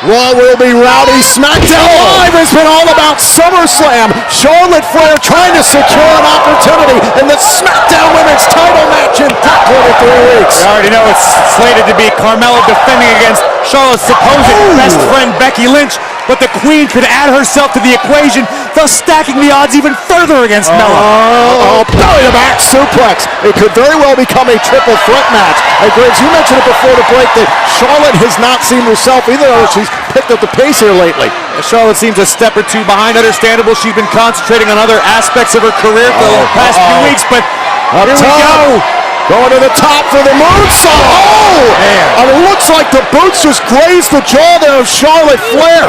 Raw will be rowdy. SmackDown Live has been all about SummerSlam. Charlotte Flair trying to secure an opportunity in the SmackDown Women's title match in Brooklyn in 3 weeks. You already know it's slated to be Carmella defending against Charlotte's supposed best friend Becky Lynch, but the Queen could add herself to the equation, thus stacking the odds even further against Mella. Belly to back suplex. It could very well become a triple threat match. And Graves, you mentioned it before the break that Charlotte has not seen herself, even though she's picked up the pace here lately. Charlotte seems a step or two behind. Understandable, she's been concentrating on other aspects of her career for the past few weeks, but here we go. Going to the top for the moonsault. Oh! Man. And it looks like the boots just grazed the jaw there of Charlotte Flair.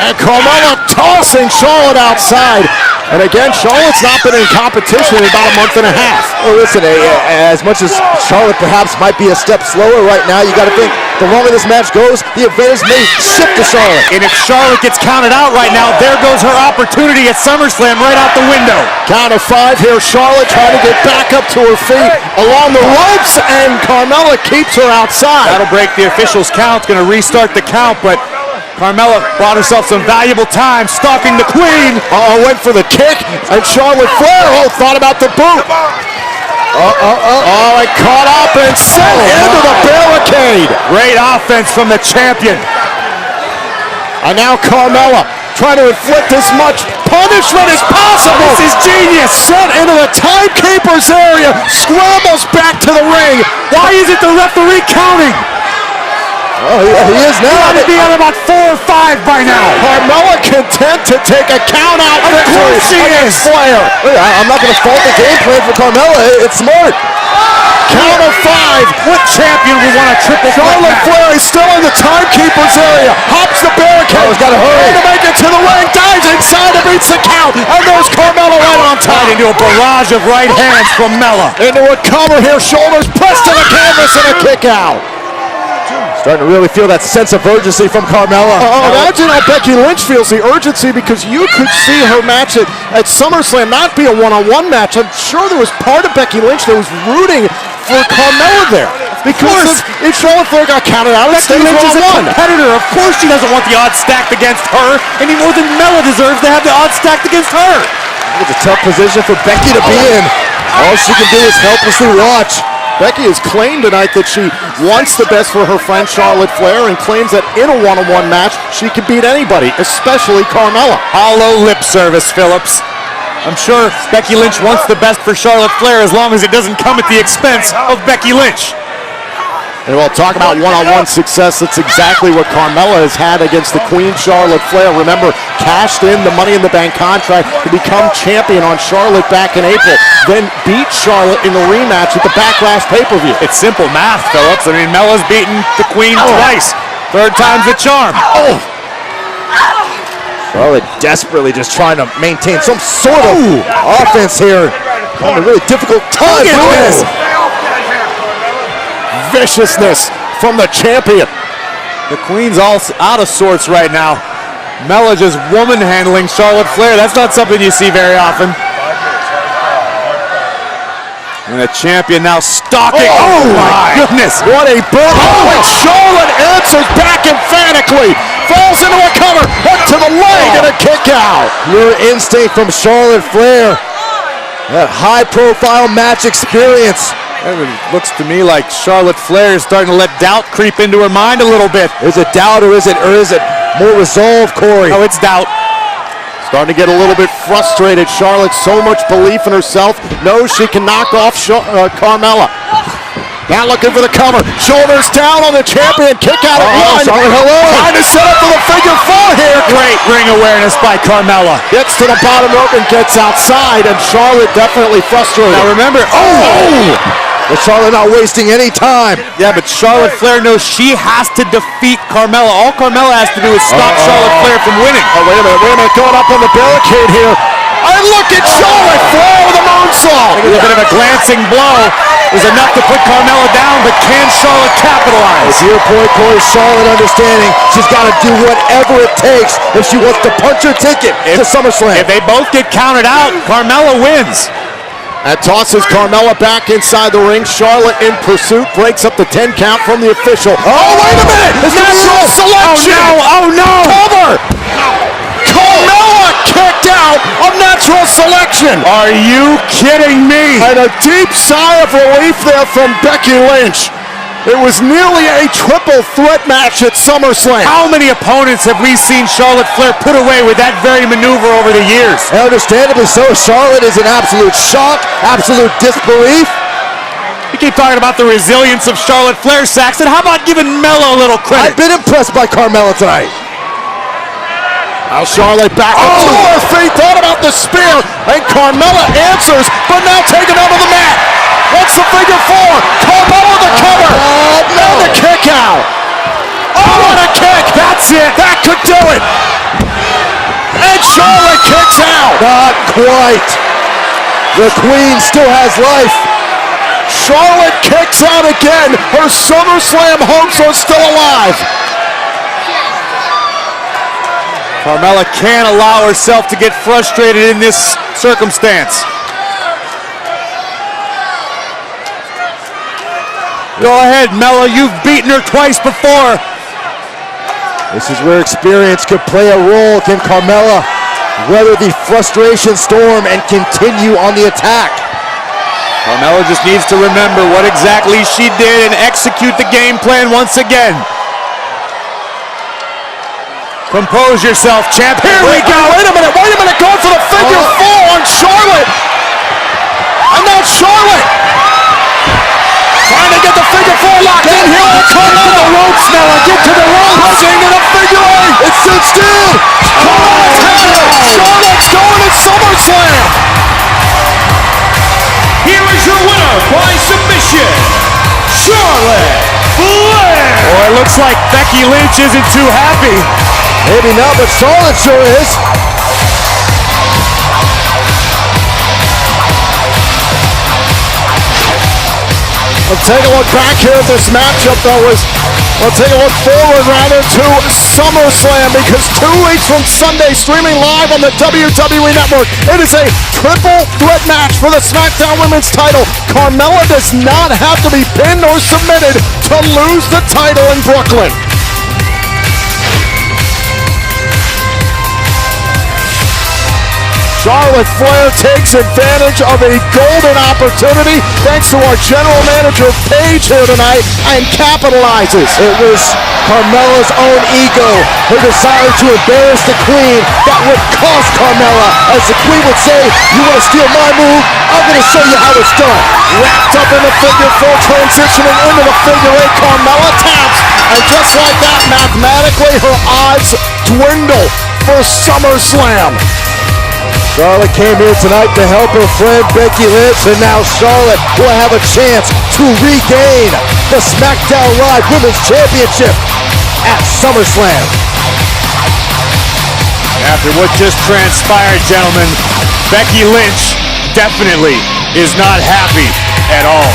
And Carmella tossing Charlotte outside. And again, Charlotte's not been in competition in about a month and a half. Well, listen, as much as Charlotte perhaps might be a step slower right now, you got to think the longer this match goes, the advantage may shift to Charlotte. And if Charlotte gets counted out right now, there goes her opportunity at SummerSlam right out the window. Count of 5 here. Charlotte trying to get back up to her feet along the ropes, and Carmella keeps her outside. That'll break the official's count. Going to restart the count, but Carmella bought herself some valuable time stalking the Queen. Went for the kick, and Charlotte Flair, thought about the boot. It caught up and sent into the barricade. Great offense from the champion. And now Carmella trying to inflict as much punishment as possible. This is genius. Sent into the timekeeper's area, scrambles back to the ring. Why isn't the referee counting? Oh, he is now. He ought to be on about 4 or 5 by now. Carmella content to take a count-out victory against Flair. I'm not going to fault the game plan for Carmella. It's smart. Count of 5. What champion would want a triple threat Charlotte match? Flair is still in the timekeeper's area. Hops the barricade. He's got to hurry. Trying to make it to the ring. Dives inside and beats the count. And there's Carmella right on top. Into a barrage of right hands from Mella. Into a cover here. Shoulders pressed to the canvas and a kick out. Starting to really feel that sense of urgency from Carmella. Imagine how Becky Lynch feels the urgency, because you could see her match at SummerSlam not be a one-on-one match. I'm sure there was part of Becky Lynch that was rooting for Carmella there. Because if Charlotte Flair got counted out, Becky Lynch is a competitor. Of course she doesn't want the odds stacked against her any more than Mella deserves to have the odds stacked against her. It's a tough position for Becky to be in. All she can do is helplessly watch. Becky has claimed tonight that she wants the best for her friend Charlotte Flair, and claims that in a one-on-one match she can beat anybody, especially Carmella. Hollow lip service, Phillips. I'm sure Becky Lynch wants the best for Charlotte Flair as long as it doesn't come at the expense of Becky Lynch. And we'll talk about one-on-one success. That's exactly what Carmella has had against the Queen Charlotte Flair. Remember, cashed in the Money in the Bank contract to become champion on Charlotte back in April. Then beat Charlotte in the rematch at the Backlash pay-per-view. It's simple math, Phillips. I mean, Mella's beaten the Queen twice. 3rd time's the charm. Charlotte desperately just trying to maintain some sort of offense here. Having a really difficult time doing this. Viciousness from the champion. The Queen's all out of sorts right now. Mella just woman handling Charlotte Flair. That's not something you see very often. And the champion now stalking. Oh my goodness. What a burn. And Charlotte answers back emphatically. Falls into a cover. Hook to the leg and a kick out. Pure instinct from Charlotte Flair. That high-profile match experience. It looks to me like Charlotte Flair is starting to let doubt creep into her mind a little bit. Is it doubt or is it more resolve, Corey? Oh, it's doubt. Starting to get a little bit frustrated. Charlotte, so much belief in herself, knows she can knock off Carmella. Now looking for the cover. Shoulders down on the champion. Kick out at 1. Charlotte, hello. Trying to set up for the figure 4 here. Great ring awareness by Carmella. Gets to the bottom rope and gets outside, and Charlotte definitely frustrated. Now remember, But Charlotte not wasting any time. Yeah, but Charlotte Flair knows she has to defeat Carmella. All Carmella has to do is stop Charlotte Flair from winning. Wait a minute. Going up on the barricade here. And look at Charlotte Flair with a moonsault. A little bit of a glancing blow is enough to put Carmella down, but can Charlotte capitalize? To your point, Corey, Charlotte understanding she's got to do whatever it takes if she wants to punch her ticket to SummerSlam. If they both get counted out, Carmella wins. And tosses Carmella back inside the ring. Charlotte in pursuit, breaks up the 10 count from the official. Oh, wait a minute! It's natural selection! Oh no! Cover! Carmella kicked out of natural selection! Are you kidding me? And a deep sigh of relief there from Becky Lynch. It was nearly a triple threat match at SummerSlam. How many opponents have we seen Charlotte Flair put away with that very maneuver over the years? And understandably so, Charlotte is in absolute shock, absolute disbelief. You keep talking about the resilience of Charlotte Flair, Saxton. How about giving Mella a little credit? I've been impressed by Carmella tonight. Now Charlotte back to her feet, thought about the spear, and Carmella answers, but now taken out of the mat. What's the figure four? Carmella the cover, and the kick out. Oh, what a kick! That's it. That could do it. And Charlotte kicks out. Not quite. The Queen still has life. Charlotte kicks out again. Her SummerSlam hopes are still alive. Carmella can't allow herself to get frustrated in this circumstance. Go ahead, Mella. You've beaten her twice before. This is where experience could play a role. Can Carmella weather the frustration storm and continue on the attack? Carmella just needs to remember what exactly she did and execute the game plan once again. Compose yourself, champ. Here we go. Wait a minute. Going for the figure four on Charlotte. And now Charlotte trying to get the figure four locked in here. Get to the ropes, Mella. Get to the ropes. Pressing in a figure eight. It's cinched in. Charlotte's going to SummerSlam. Here is your winner by submission, Charlotte Flair. Oh, it looks like Becky Lynch isn't too happy. Maybe not, but Charlotte sure is. Let's take a look back here at this matchup that was, let's take a look forward rather to SummerSlam, because 2 weeks from Sunday, streaming live on the WWE Network, it is a triple threat match for the SmackDown Women's title. Carmella does not have to be pinned or submitted to lose the title in Brooklyn. Charlotte Flair takes advantage of a golden opportunity thanks to our general manager Paige here tonight and capitalizes. It was Carmella's own ego, her desire to embarrass the Queen, that would cost Carmella. As the Queen would say, you want to steal my move? I'm going to show you how it's done. Wrapped up in the figure four, transitioning into the figure eight, Carmella taps, and just like that, mathematically her odds dwindle for SummerSlam. Charlotte came here tonight to help her friend Becky Lynch, and now Charlotte will have a chance to regain the SmackDown Live Women's Championship at SummerSlam. After what just transpired, gentlemen, Becky Lynch definitely is not happy at all.